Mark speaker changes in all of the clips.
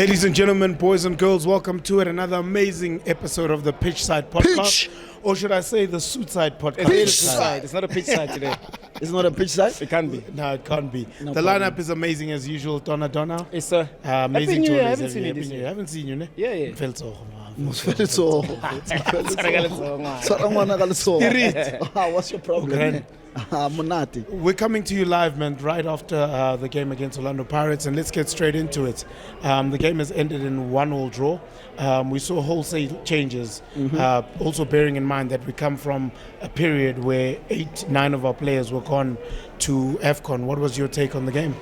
Speaker 1: Ladies and gentlemen, boys and girls, welcome to it. Another amazing episode of the Pitchside podcast. Or should I say the Suitside podcast?
Speaker 2: Pitchside. It's not a pitchside today.
Speaker 3: It's not a pitchside?
Speaker 2: It can be.
Speaker 1: No, it can't be.
Speaker 3: No
Speaker 1: The
Speaker 3: problem.
Speaker 1: lineup is amazing as usual. Donna.
Speaker 2: It's
Speaker 1: Amazing
Speaker 2: Happy New
Speaker 1: to
Speaker 2: Year. I
Speaker 1: always
Speaker 2: haven't
Speaker 1: have
Speaker 2: seen
Speaker 1: you.
Speaker 2: you this
Speaker 1: Happy New Year.
Speaker 2: year.
Speaker 1: I haven't seen you, ne?
Speaker 2: Yeah, yeah.
Speaker 1: Felt so.
Speaker 3: What's your problem?
Speaker 1: Okay.
Speaker 3: Monati.
Speaker 1: We're coming to you live, man, right after the game against Orlando Pirates, and let's get straight into it. The game has ended in 1-1 draw. We saw wholesale changes, also bearing in mind that we come from a period where 8-9 of our players were gone to AFCON. What was your take on the game?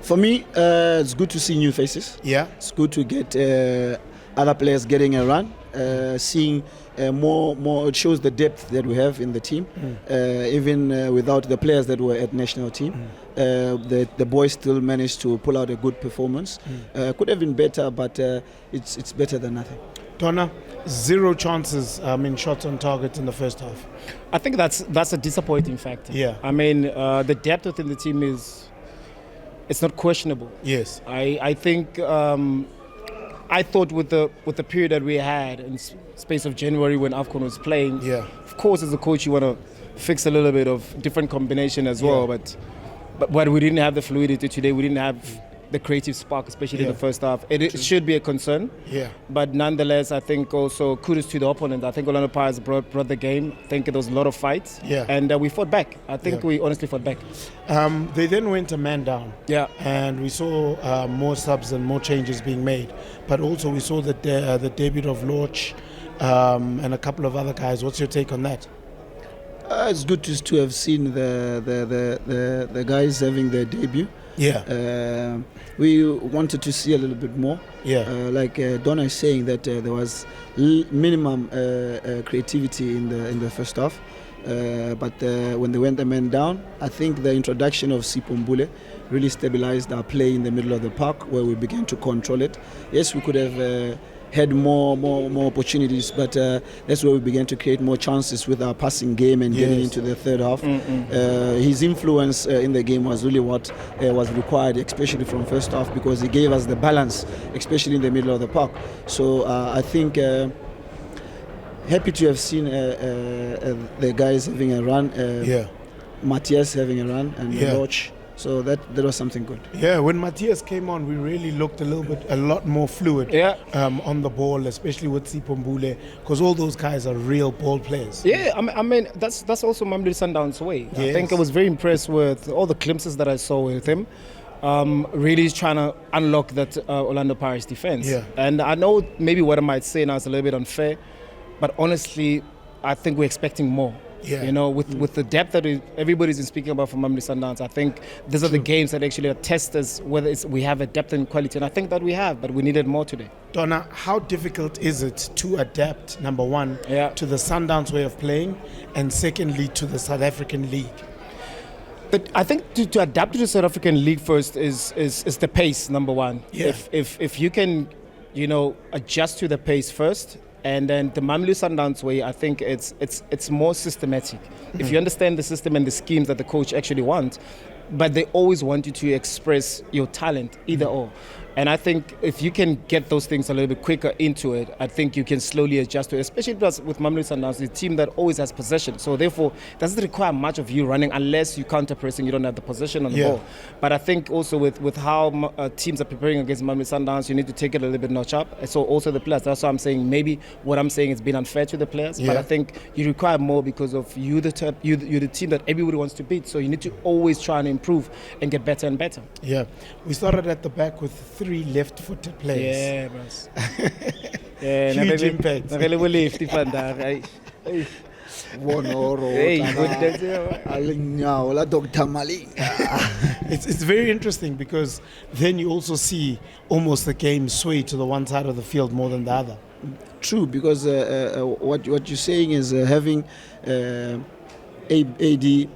Speaker 3: For me, it's good to see new faces.
Speaker 1: Yeah.
Speaker 3: It's good to get other players getting a run. Seeing more, it shows the depth that we have in the team. Even without the players that were at national team, the boys still managed to pull out a good performance. Could have been better, but it's better than nothing.
Speaker 1: Donna, 0 chances, shots on target in the first half.
Speaker 2: I think that's a disappointing factor.
Speaker 1: Yeah.
Speaker 2: I mean, the depth within the team it's not questionable.
Speaker 1: Yes.
Speaker 2: I think I thought with the period that we had in space of January when AFCON was playing,
Speaker 1: Yeah.
Speaker 2: of course as a coach you want to fix a little bit of different combination as well, but we didn't have the fluidity today. We didn't have the creative spark, especially in the first half. It should be a concern.
Speaker 1: Yeah.
Speaker 2: But nonetheless, I think also kudos to the opponent. I think Orlando Pirates brought the game. I think there was a lot of fights.
Speaker 1: Yeah.
Speaker 2: And we fought back. I think we honestly fought back.
Speaker 1: They then went a man down.
Speaker 2: Yeah.
Speaker 1: And we saw more subs and more changes being made. But also we saw the debut of Lorch and a couple of other guys. What's your take on that?
Speaker 3: It's good to have seen the guys having their debut.
Speaker 1: Yeah.
Speaker 3: We wanted to see a little bit more.
Speaker 1: Yeah.
Speaker 3: Like Donna is saying that there was minimum creativity in the first half. But when they went the men down, I think the introduction of Sipombule really stabilized our play in the middle of the park, where we began to control it. Yes, we could have had more opportunities, but that's where we began to create more chances with our passing game and getting into the third half. His influence in the game was really what was required, especially from first half, because he gave us the balance, especially in the middle of the park. So I think happy to have seen the guys having a run, Matthias having a run, and Lodge. So that was something good.
Speaker 1: Yeah, when Matthias came on, we really looked a lot more fluid on the ball, especially with Sipombule, because all those guys are real ball players.
Speaker 2: Yeah, I mean that's also Mamelodi Sundowns' way.
Speaker 1: Yes.
Speaker 2: I think I was very impressed with all the glimpses that I saw with him. Really trying to unlock that Orlando Pirates defense.
Speaker 1: Yeah.
Speaker 2: And I know maybe what I might say now is a little bit unfair, but honestly, I think we're expecting more.
Speaker 1: Yeah.
Speaker 2: You know, with the depth that everybody's been speaking about for Mamelodi Sundowns, I think these are the games that actually test us whether we have a depth and quality, and I think that we have, but we needed more today.
Speaker 1: Donna, how difficult is it to adapt, number one, to the Sundowns way of playing, and secondly, to the South African League?
Speaker 2: But I think to adapt to the South African League first is the pace, number one.
Speaker 1: Yeah.
Speaker 2: If you can, adjust to the pace first. And then the Mamelodi Sundowns way, I think it's more systematic. If you understand the system and the schemes that the coach actually wants, but they always want you to express your talent, either or. And I think if you can get those things a little bit quicker into it, I think you can slowly adjust to it, especially with Mamelodi Sundowns, the team that always has possession. So therefore, it doesn't require much of you running unless you counter-pressing, you don't have the possession on the ball. But I think also with how teams are preparing against Mamelodi Sundowns, you need to take it a little bit notch up. So also the players, that's why I'm saying maybe what I'm saying has been unfair to the players. But I think you require more because of you're the team that everybody wants to beat. So you need to always try and improve and get better and better.
Speaker 1: Yeah. We started at the back with 3 left-footed players.
Speaker 2: Yeah, bros.
Speaker 1: Huge impact. It's very interesting because then you also see almost the game sway to the one side of the field more than the other.
Speaker 3: True, because what you're saying is having AD,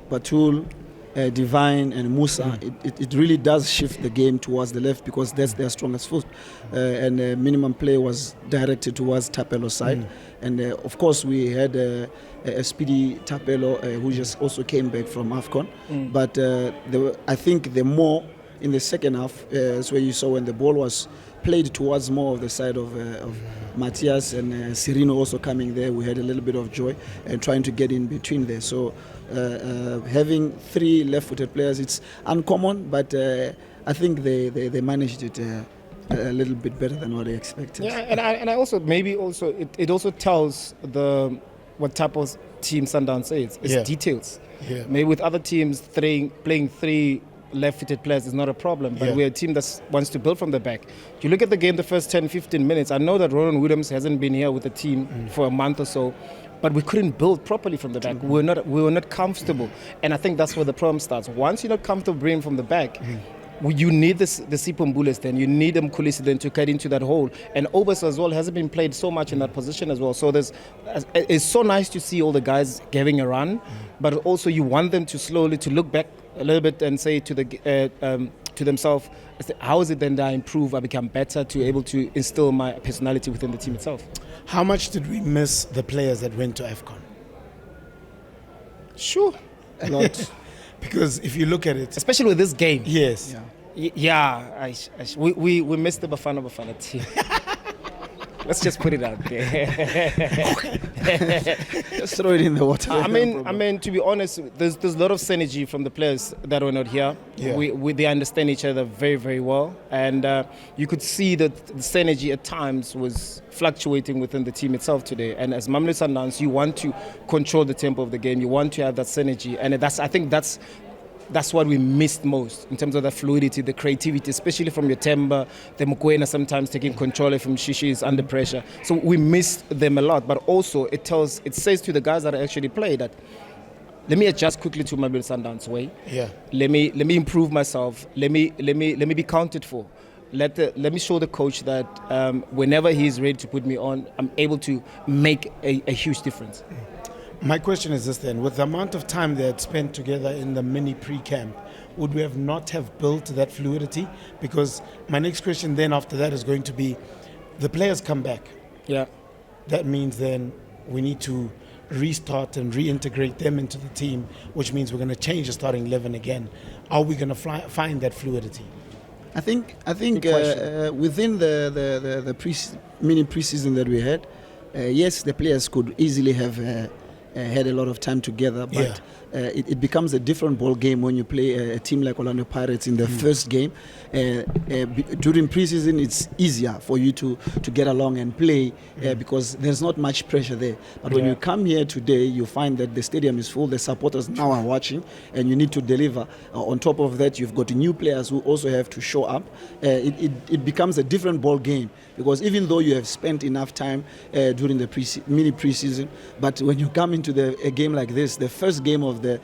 Speaker 3: Batul, Divine and Musa, it really does shift the game towards the left because that's their strongest foot. And minimum play was directed towards Tapelo's side. And of course we had a speedy Tapelo who just also came back from AFCON. But I think the more in the second half, that's where you saw when the ball was played towards more of the side of Matthias and Cirino also coming there. We had a little bit of joy and trying to get in between there. So having 3 left-footed players, it's uncommon, but I think they managed it a little bit better than what they expected.
Speaker 2: Yeah, and I also maybe also it also tells what type of team Sundowns is. It's details.
Speaker 1: Yeah.
Speaker 2: Maybe with other teams playing 3 left-footed players is not a problem, but we're a team that wants to build from the back. You look at the game, the first 10-15 minutes, I know that Ronan Williams hasn't been here with the team for a month or so, but we couldn't build properly from the back. We were not comfortable, and I think that's where the problem starts. Once you're not comfortable bringing from the back, you need the Sipombules then, you need Mkhulisi then to cut into that hole. And Obas as well hasn't been played so much in that position as well. So it's so nice to see all the guys giving a run, but also you want them to slowly to look back a little bit and say to themselves, how is it then that I improve, I become better to able to instill my personality within the team itself.
Speaker 1: How much did we miss the players that went to AFCON?
Speaker 2: Sure.
Speaker 3: A lot.
Speaker 1: Because if you look at it,
Speaker 2: especially with this game.
Speaker 1: yes,
Speaker 2: We missed the Bafana team. Let's just put it out there.
Speaker 3: Just throw it in the water.
Speaker 2: I mean, to be honest, there's a lot of synergy from the players that were not here.
Speaker 1: Yeah.
Speaker 2: They understand each other very, very well, and you could see that the synergy at times was fluctuating within the team itself today. And as Mamelodi Sundowns, you want to control the tempo of the game. You want to have that synergy, and I think that's what we missed most in terms of the fluidity, the creativity, especially from your Temba, the Mokoena sometimes taking control from Shishi is under pressure. So we missed them a lot, but also it says to the guys that actually play that let me adjust quickly to Mamelodi Sundowns way.
Speaker 1: Yeah.
Speaker 2: Let me improve myself. Let me be counted for. Let me show the coach that whenever he's ready to put me on, I'm able to make a huge difference.
Speaker 1: My question is this then, with the amount of time they had spent together in the mini pre-camp, would we have not have built that fluidity? Because my next question then after that is going to be, the players come back.
Speaker 2: Yeah.
Speaker 1: That means then we need to restart and reintegrate them into the team, which means we're going to change the starting 11 again. Are we going to find that fluidity?
Speaker 3: I think within the mini pre-season that we had, yes, the players could easily have had a lot of time together, but it becomes a different ball game when you play a team like Orlando Pirates in the first game. During pre-season, it's easier for you to get along and play because there's not much pressure there. But when you come here today, you find that the stadium is full, the supporters now are watching, and you need to deliver. On top of that, you've got new players who also have to show up. It becomes a different ball game because even though you have spent enough time during the mini pre-season, but when you come into a game like this, the first game of the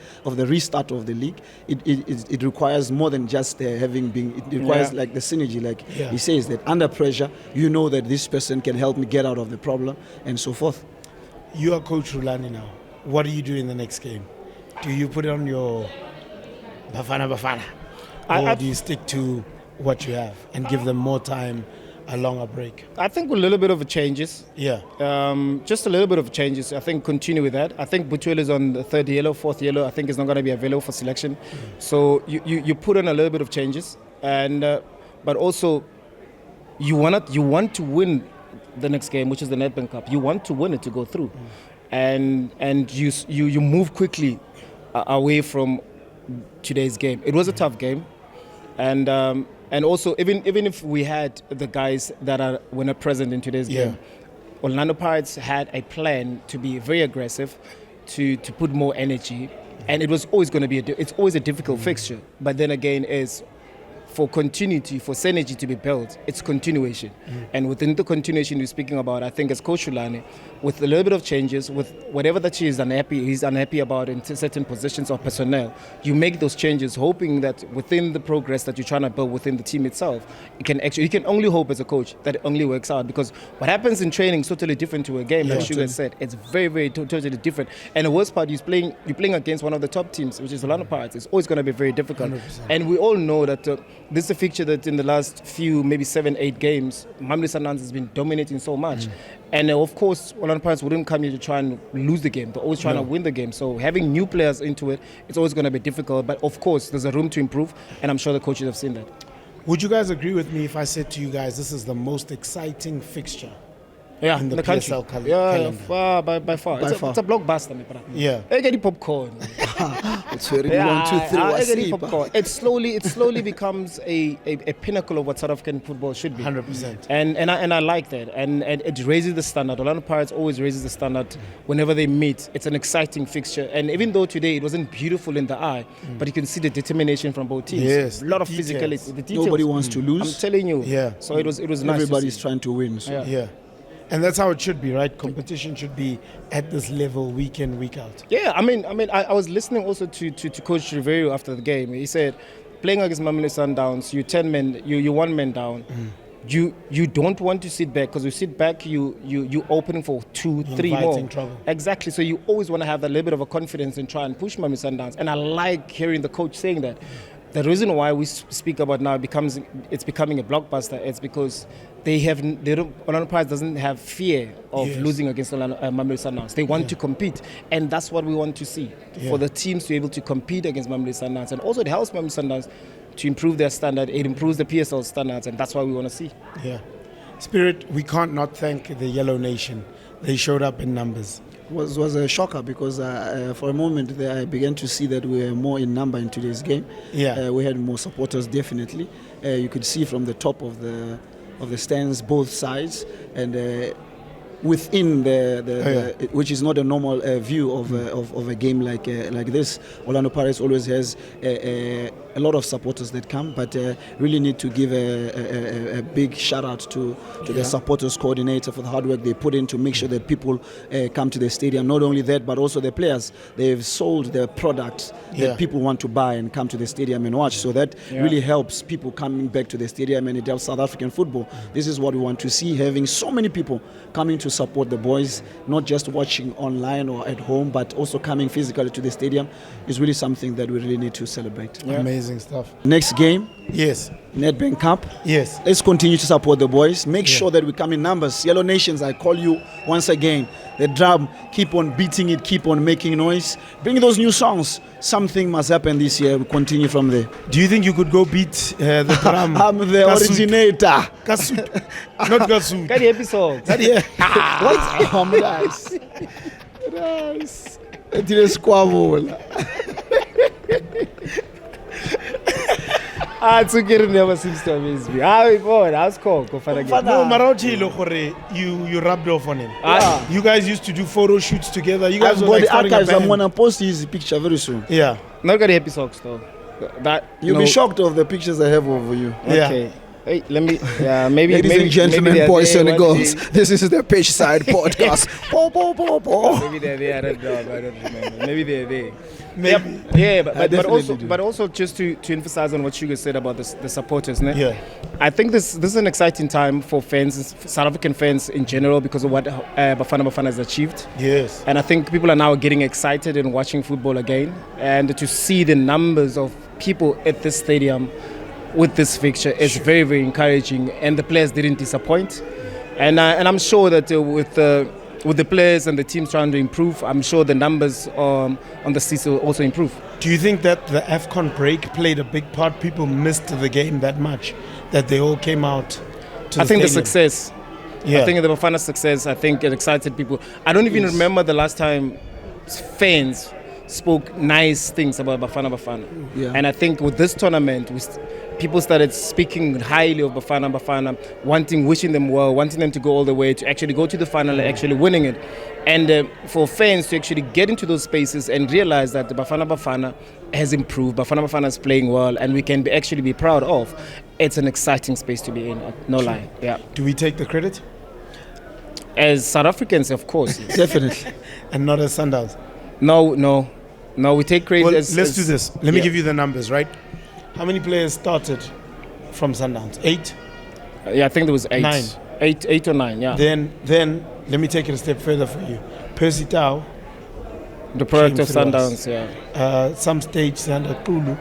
Speaker 3: restart of the league, it requires more than just having been. It requires like the synergy, like he says that under pressure, you know that this person can help me get out of the problem, and so forth.
Speaker 1: You are Coach Rulani now. What do you do in the next game? Do you put on your Bafana, or do you stick to what you have and give them more time? A longer break. I
Speaker 2: think a little bit of changes.
Speaker 1: Yeah.
Speaker 2: Just a little bit of changes. I think continue with that. I think Butuel is on the 3rd yellow, 4th yellow. I think is not going to be available for selection. So you put on a little bit of changes, and but also you want to win the next game, which is the Nedbank Cup. You want to win it to go through, and you move quickly away from today's game. It was a tough game, and also, even if we had the guys that were not present in today's game, Orlando Pirates had a plan to be very aggressive, to put more energy, and it was always going to be it's always a difficult fixture. But then again, is for continuity, for synergy to be built, it's continuation. And within the continuation we're speaking about, I think as Coach Rulani, with a little bit of changes, with whatever that he's unhappy about in certain positions or personnel, you make those changes hoping that within the progress that you're trying to build within the team itself, you can only hope as a coach that it only works out, because what happens in training is totally different to a game, like Sugar said. It's very, very totally different. And the worst part, you're playing against one of the top teams, which is Orlando Pirates. It's always going to be very difficult. 100%. And we all know that this is a fixture that in the last few, maybe 7-8 games, Mamelodi Sundowns has been dominating so much. And of course, Orlando Pirates wouldn't come here to try and lose the game. They're always trying to win the game. So having new players into it, it's always going to be difficult. But of course, there's a room to improve, and I'm sure the coaches have seen that.
Speaker 1: Would you guys agree with me if I said to you guys this is the most exciting fixture in the PSL
Speaker 2: country?
Speaker 1: calendar?
Speaker 2: By far. It's a blockbuster.
Speaker 1: Yeah.
Speaker 2: I get the popcorn.
Speaker 3: It's very 1, 2, 3.
Speaker 2: I get the popcorn. It slowly becomes a pinnacle of what South African football should be.
Speaker 1: 100%.
Speaker 2: And I like that. And it raises the standard. Orlando Pirates always raises the standard whenever they meet. It's an exciting fixture. And even though today it wasn't beautiful in the eye, but you can see the determination from both teams.
Speaker 1: Yes,
Speaker 2: A lot of
Speaker 1: details.
Speaker 2: physicality. The details.
Speaker 3: Nobody wants to lose.
Speaker 2: I'm telling you.
Speaker 1: Yeah.
Speaker 2: So it was nice.
Speaker 3: Everybody's trying to win. So.
Speaker 1: Yeah. And that's how it should be, right? Competition should be at this level week in, week out.
Speaker 2: Yeah, I was listening also to Coach Rivero after the game. He said, playing against Mamelodi Sundowns, you're 1 man down. You don't want to sit back, because you sit back, you opening for 2, 3 more.
Speaker 1: Inviting trouble.
Speaker 2: Exactly. So you always want to have a little bit of a confidence and try and push Mamelodi Sundowns. And I like hearing the coach saying that. The reason why we speak about now it's becoming a blockbuster. It's because Orlando Pirates doesn't have fear of losing against Mamelodi Sundowns. They want to compete, and that's what we want to see, for the teams to be able to compete against Mamelodi Sundowns, and also it helps Mamelodi Sundowns to improve their standard. It improves the PSL standards, and that's what we want to see.
Speaker 1: Yeah. Spirit, we can't not thank the Yellow Nation. They showed up in numbers.
Speaker 3: Was a shocker, because for a moment there I began to see that we were more in number in today's game.
Speaker 1: Yeah.
Speaker 3: We had more supporters, definitely. You could see from the top of the stands, both sides, and within the which is not a normal view of a game like this. Orlando Pirates always has a lot of supporters that come, but really need to give a big shout out to the supporters coordinator for the hard work they put in to make sure that people come to the stadium. Not only that, but also the players. They've sold their products that people want to buy and come to the stadium and watch. So that really helps people coming back to the stadium, and it helps South African football. This is what we want to see, having so many people coming to support the boys, not just watching online or at home, but also coming physically to the stadium, is really something that we really need to celebrate.
Speaker 1: Amazing stuff.
Speaker 3: Next game,
Speaker 1: Yes.
Speaker 3: Nedbank Cup.
Speaker 1: Yes.
Speaker 3: Let's continue to support the boys. Make sure that we come in numbers. Yellow Nations, I call you once again. The drum, keep on beating it, keep on making noise. Bring those new songs. Something must happen this year. We continue from there.
Speaker 1: Do you think you could go beat the drum?
Speaker 3: I'm the originator.
Speaker 1: Kasut. Not Kasut.
Speaker 2: Got the episode.
Speaker 3: What? Nice. Nice. It is squabble.
Speaker 2: Tsukiri never seems to amaze me. How's cool? Go for the game.
Speaker 1: No, Marauchi Lokore, you rubbed off on him. You guys used to do photo shoots together. You guys
Speaker 3: I've
Speaker 1: were
Speaker 3: got
Speaker 1: like
Speaker 3: the
Speaker 1: starting a
Speaker 3: archives. I'm
Speaker 1: band.
Speaker 3: going to post his picture very soon.
Speaker 1: Yeah.
Speaker 2: Not got the episodes though.
Speaker 3: You'll be shocked of the pictures I have of you.
Speaker 2: Okay. Hey, let me. Yeah, maybe.
Speaker 3: Ladies and gentlemen,
Speaker 2: maybe
Speaker 3: boys
Speaker 2: there,
Speaker 3: and girls, this is the Pitchside podcast.
Speaker 2: Maybe they're there. I don't remember. Maybe they're there.
Speaker 1: Maybe.
Speaker 2: Yeah,
Speaker 3: I
Speaker 2: but also just to emphasize on what Sugar said about the supporters. Ne?
Speaker 1: Yeah.
Speaker 2: I think this is an exciting time for fans, South African fans in general, because of what Bafana has achieved.
Speaker 1: Yes.
Speaker 2: And I think people are now getting excited and watching football again, and to see the numbers of people at this stadium with this fixture is very, very encouraging, and the players didn't disappoint. And I'm sure that with the players and the teams trying to improve, I'm sure the numbers on the seats will also improve.
Speaker 1: Do you think that the AFCON break played a big part? People missed the game that much that they all came out to
Speaker 2: I think the
Speaker 1: stadium?
Speaker 2: success.
Speaker 1: Yeah.
Speaker 2: I think the Bafana success, I think it excited people. I don't even remember the last time fans spoke nice things about Bafana.
Speaker 3: Yeah.
Speaker 2: And I think with this tournament, people started speaking highly of Bafana, wishing them well, wanting them to go all the way, to actually go to the final and actually winning it. And for fans to actually get into those spaces and realize that the Bafana has improved, Bafana is playing well, and we can actually be proud of, it's an exciting space to be in, no lie. Yeah.
Speaker 1: Do we take the credit?
Speaker 2: As South Africans, of course.
Speaker 3: Definitely.
Speaker 1: And not as Sundowns?
Speaker 2: No, we take credit
Speaker 1: Well,
Speaker 2: as...
Speaker 1: let's do this. Let me give you the numbers, right? How many players started from Sundowns? 8?
Speaker 2: Yeah, I think there was 8.
Speaker 1: 9.
Speaker 2: 8 or 9, yeah.
Speaker 1: Then let me take it a step further for you. Percy Tau,
Speaker 2: The product
Speaker 1: came
Speaker 2: of
Speaker 1: through
Speaker 2: Sundowns,
Speaker 1: us.
Speaker 2: yeah.
Speaker 1: Some stage Sander Kulu.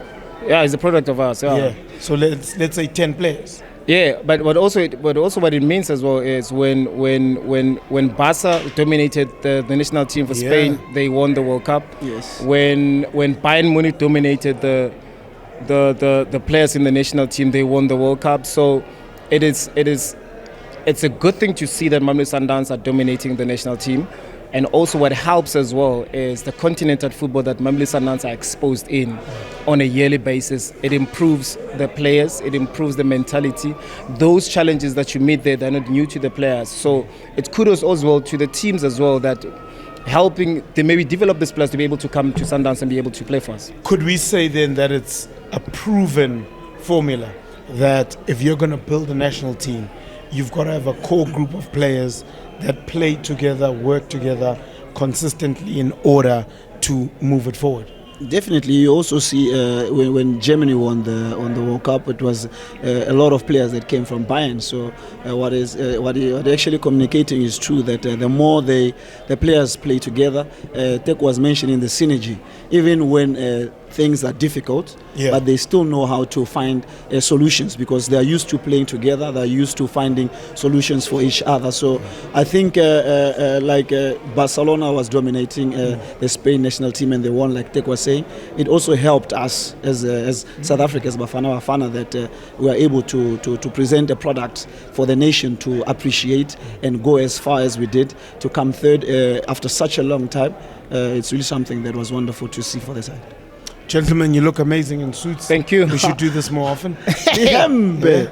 Speaker 2: Yeah, it's a product of us, yeah.
Speaker 1: Yeah. So let's say 10 players.
Speaker 2: Yeah, but what it means as well is when Barca dominated the national team for Spain, they won the World Cup.
Speaker 3: Yes.
Speaker 2: When Bayern Munich dominated the players in the national team, they won the World Cup. So it's a good thing to see that Mamelodi Sundowns are dominating the national team. And also what helps as well is the continental football that Mamelodi Sundowns are exposed in on a yearly basis. It improves the players, it improves the mentality. Those challenges that you meet there, they're not new to the players. So it's kudos as well to the teams as well that helping, they maybe develop these players to be able to come to Sundowns and be able to play for us.
Speaker 1: Could we say then that it's a proven formula that if you're going to build a national team, you've got to have a core group of players that play together, work together consistently in order to move it forward?
Speaker 3: Definitely, you also see when Germany won the World Cup, it was a lot of players that came from Bayern. So what they're actually communicating is true, that the more the players play together, Teko was mentioning the synergy. Even when things are difficult, but they still know how to find solutions because they are used to playing together. They are used to finding solutions for each other. So I think like Barcelona was dominating the Spain national team and they won, like Teko was saying. It also helped us as South Africa, as Bafana, that we are able to present a product for the nation to appreciate and go as far as we did, to come third after such a long time. It's really something that was wonderful to see for the side.
Speaker 1: Gentlemen, you look amazing in suits.
Speaker 2: Thank you.
Speaker 1: We should do this more often.
Speaker 3: Hembe.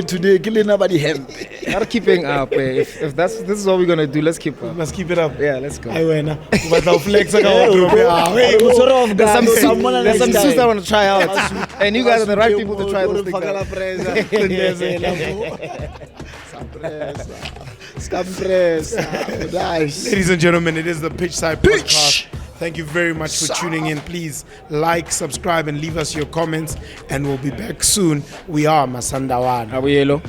Speaker 3: Today, killing nobody hembe.
Speaker 2: Not keeping up. If this is what we're gonna do, let's keep up.
Speaker 1: Let's keep it up.
Speaker 2: Yeah, let's go.
Speaker 1: There's
Speaker 2: some suits I want to try out, and you guys are the right people to try those things.
Speaker 1: Ladies and gentlemen, it is the Pitchside podcast. Thank you very much for tuning in. Please like, subscribe, and leave us your comments. And we'll be back soon. We are Masandawana.
Speaker 2: Are we yellow?